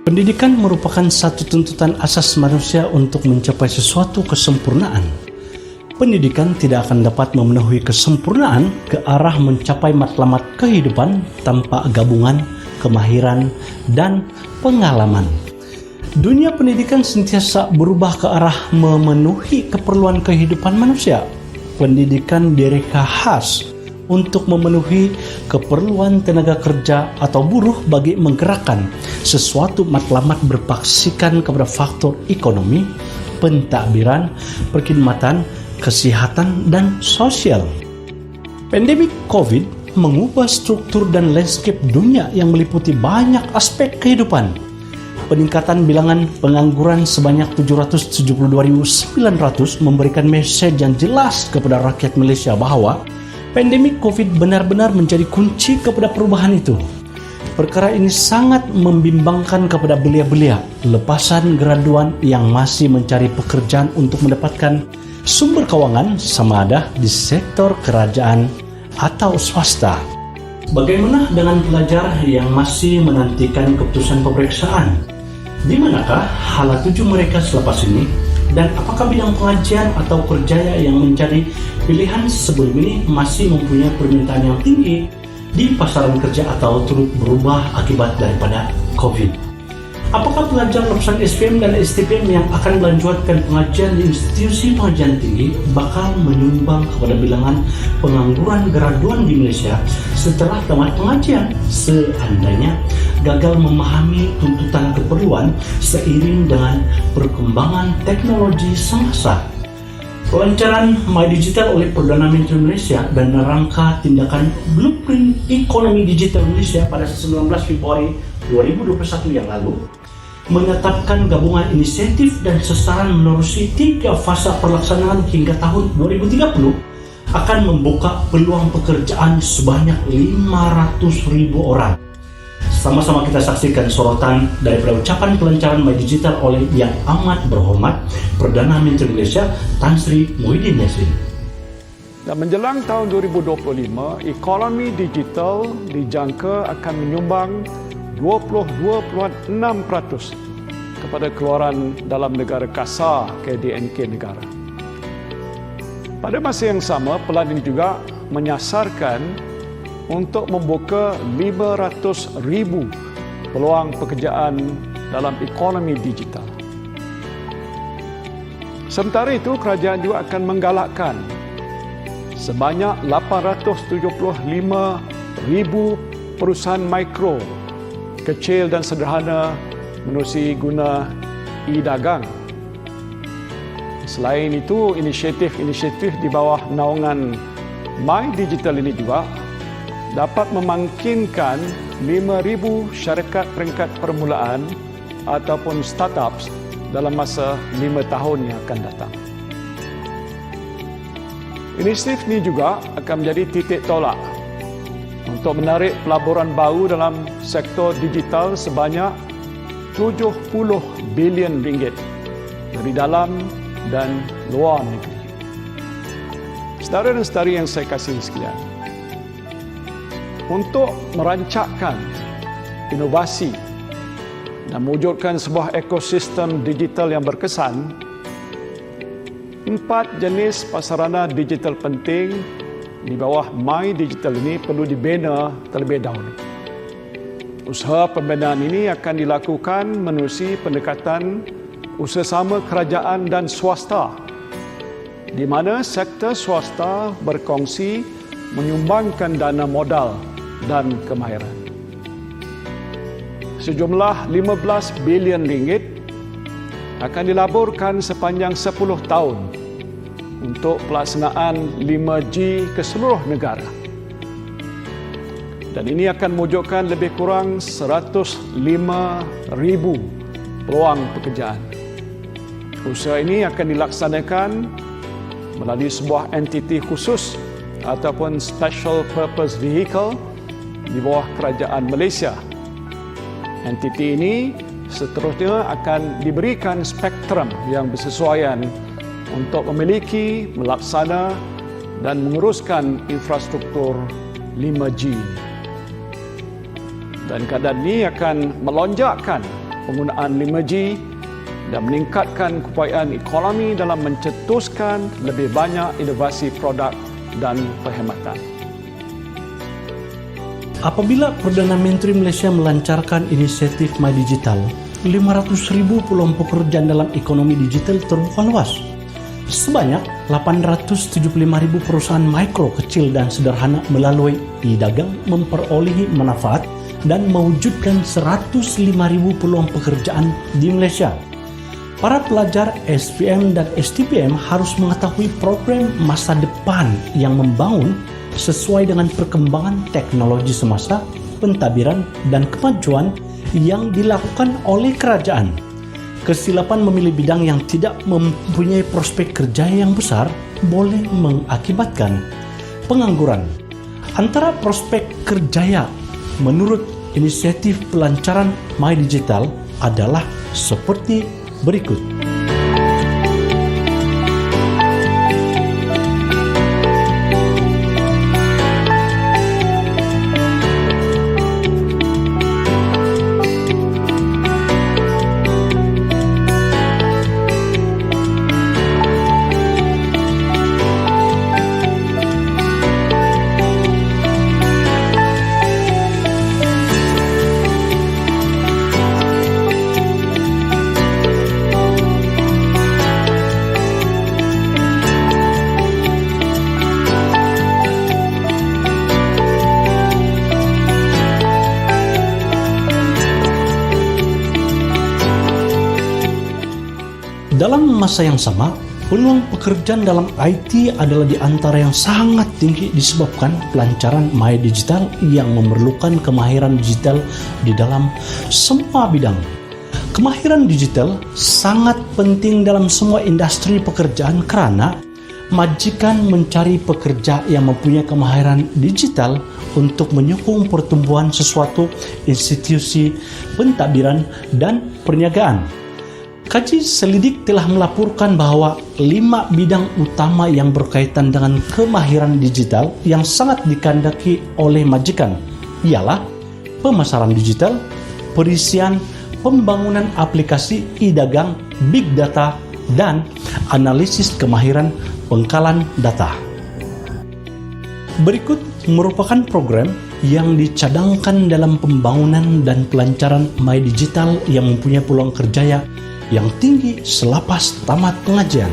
Pendidikan merupakan satu tuntutan asas manusia untuk mencapai sesuatu kesempurnaan. Pendidikan tidak akan dapat memenuhi kesempurnaan ke arah mencapai matlamat kehidupan tanpa gabungan, kemahiran, dan pengalaman. Dunia pendidikan sentiasa berubah ke arah memenuhi keperluan kehidupan manusia. Pendidikan direka khas untuk memenuhi keperluan tenaga kerja atau buruh bagi menggerakkan sesuatu matlamat berpaksikan kepada faktor ekonomi, pentadbiran, perkhidmatan, kesihatan, dan sosial. Pandemik COVID mengubah struktur dan landscape dunia yang meliputi banyak aspek kehidupan. Peningkatan bilangan pengangguran sebanyak 772.900 memberikan mesej yang jelas kepada rakyat Malaysia bahawa pandemik COVID benar-benar menjadi kunci kepada perubahan itu. Perkara ini sangat membimbangkan kepada belia-belia lepasan graduan yang masih mencari pekerjaan untuk mendapatkan sumber kewangan sama ada di sektor kerajaan atau swasta. Bagaimana dengan pelajar yang masih menantikan keputusan peperiksaan? Di manakah hala tuju mereka selepas ini? Dan apakah bidang pengajian atau kerjaya yang menjadi pilihan sebelum ini masih mempunyai permintaan yang tinggi di pasaran kerja atau turut berubah akibat daripada COVID? Apakah pelajar lulusan SPM dan STPM yang akan melanjutkan pengajian di institusi pengajian tinggi bakal menyumbang kepada bilangan pengangguran graduan di Malaysia setelah tamat pengajian seandainya gagal memahami tuntutan keperluan seiring dengan perkembangan teknologi semasa? Pelancaran MyDigital oleh Perdana Menteri Malaysia dan rangka tindakan Blueprint Ekonomi Digital Malaysia pada 19 Februari 2021 yang lalu menetapkan gabungan inisiatif dan sasaran menerusi 3 fasa pelaksanaan hingga tahun 2030 akan membuka peluang pekerjaan sebanyak 500,000 orang. Sama-sama kita saksikan sorotan daripada ucapan pelancaran MyDigital oleh Yang Amat Berhormat Perdana Menteri Malaysia Tan Sri Muhyiddin Yassin. Dan menjelang tahun 2025, ekonomi digital dijangka akan menyumbang 22.6% kepada keluaran dalam negara kasar KDNK negara. Pada masa yang sama, pelan ini juga menyasarkan untuk membuka 500,000 peluang pekerjaan dalam ekonomi digital. Sementara itu, kerajaan juga akan menggalakkan sebanyak 875,000 perusahaan mikro, kecil dan sederhana menerusi guna e-dagang. Selain itu, inisiatif-inisiatif di bawah naungan MyDigital ini juga dapat memangkinkan 5,000 syarikat peringkat permulaan ataupun startups dalam masa 5 tahun yang akan datang. Inisiatif ini juga akan menjadi titik tolak untuk menarik pelaburan baru dalam sektor digital sebanyak 70 bilion ringgit dari dalam dan luar negeri. Saudara dan saudari yang saya kasihi sekalian, untuk merancangkan inovasi dan mewujudkan sebuah ekosistem digital yang berkesan, 4 jenis pasarana digital penting di bawah MyDigital ini perlu dibina terlebih dahulu. Usaha pembinaan ini akan dilakukan menerusi pendekatan usahasama kerajaan dan swasta, di mana sektor swasta berkongsi menyumbangkan dana modal dan kemahiran. Sejumlah 15 bilion ringgit akan dilaburkan sepanjang 10 tahun untuk pelaksanaan 5G ke seluruh negara. Dan ini akan mewujudkan lebih kurang 105,000 peluang pekerjaan. Usaha ini akan dilaksanakan melalui sebuah entiti khusus ataupun special purpose vehicle di bawah kerajaan Malaysia. Entiti ini seterusnya akan diberikan spektrum yang bersesuaian untuk memiliki, melaksana dan menguruskan infrastruktur 5G. Dan keadaan ini akan melonjakkan penggunaan 5G dan meningkatkan keupayaan ekonomi dalam mencetuskan lebih banyak inovasi produk dan perkhidmatan. Apabila Perdana Menteri Malaysia melancarkan inisiatif My Digital, 500,000 peluang pekerjaan dalam ekonomi digital terbuka luas. Sebanyak 875,000 perusahaan mikro, kecil dan sederhana melalui e-dagang memperolehi manfaat dan mewujudkan 105,000 peluang pekerjaan di Malaysia. Para pelajar SPM dan STPM harus mengetahui program masa depan yang membangun sesuai dengan perkembangan teknologi semasa, pentadbiran dan kemajuan yang dilakukan oleh kerajaan. Kesilapan memilih bidang yang tidak mempunyai prospek kerja yang besar boleh mengakibatkan pengangguran. Antara prospek kerja menurut inisiatif pelancaran My Digital adalah seperti berikut. Dalam masa yang sama, peluang pekerjaan dalam IT adalah di antara yang sangat tinggi disebabkan pelancaran My Digital yang memerlukan kemahiran digital di dalam semua bidang. Kemahiran digital sangat penting dalam semua industri pekerjaan kerana majikan mencari pekerja yang mempunyai kemahiran digital untuk menyokong pertumbuhan sesuatu institusi pentadbiran dan perniagaan. Kaji selidik telah melaporkan bahawa 5 bidang utama yang berkaitan dengan kemahiran digital yang sangat dikandaki oleh majikan ialah pemasaran digital, perisian, pembangunan aplikasi e-dagang, big data, dan analisis kemahiran pengkalan data. Berikut merupakan program yang dicadangkan dalam pembangunan dan pelancaran My Digital yang mempunyai peluang kerja yang tinggi selepas tamat pengajian.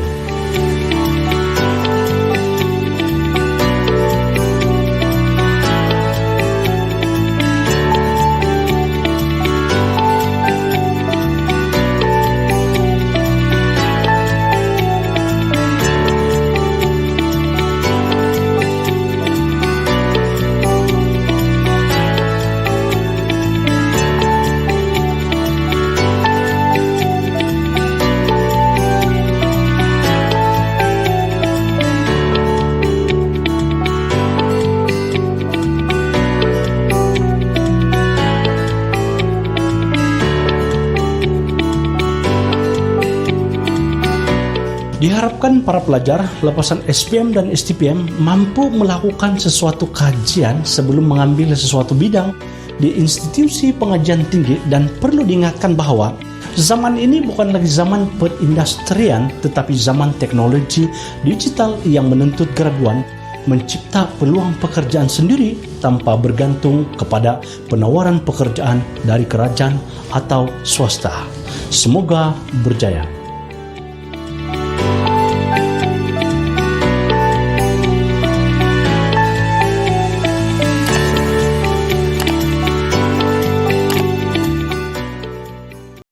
Diharapkan para pelajar lepasan SPM dan STPM mampu melakukan sesuatu kajian sebelum mengambil sesuatu bidang di institusi pengajian tinggi, dan perlu diingatkan bahawa zaman ini bukan lagi zaman perindustrian tetapi zaman teknologi digital yang menuntut graduan mencipta peluang pekerjaan sendiri tanpa bergantung kepada penawaran pekerjaan dari kerajaan atau swasta. Semoga berjaya.